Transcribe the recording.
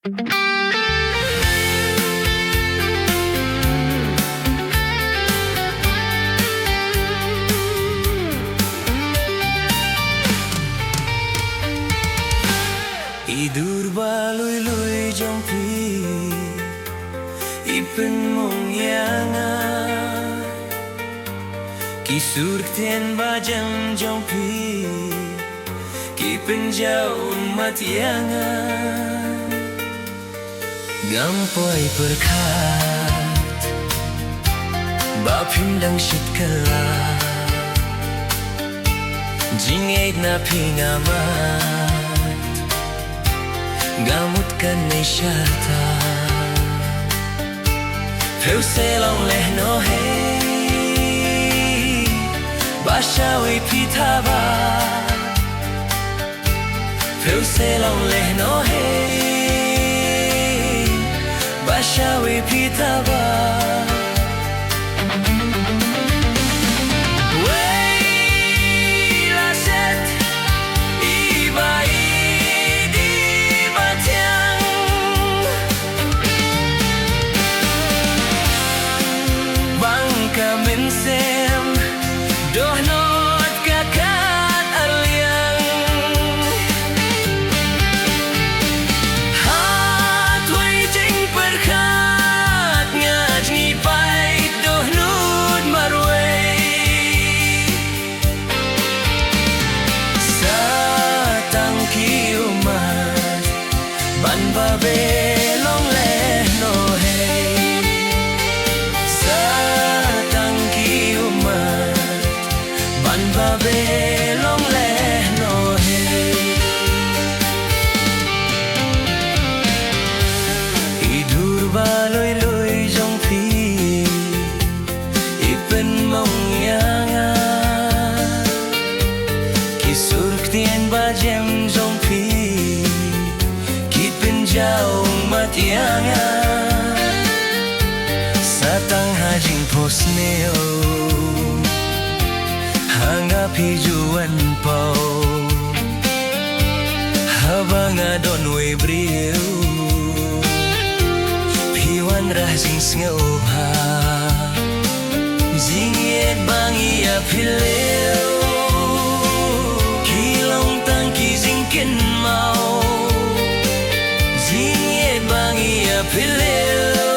Tidur balui-lui jong pi Ipen mong yanga Kisur ten bajam jong pi Kipen jauh mat yanga Gampoi perkat Bapim dang shit kala Jingait na pingamat Gamut kan nay syata Peu selong leh no hey Bashawi pitaba Peu selong leh no hey Bashawi pitaba Belong leh no hey Satang kiumat Ban ba belong leh no hey Tidur baloi-loi jong pi Ipen mong yanga Kisur ktien bajem jong pi Jauh mati yanga Satang hajing posneo Hangapi juan pau Habang adon we brio Piwan rah jing sngeoha Jingiet bangi ya pileo Kilong tangki jingkin mau Bangi ya pilih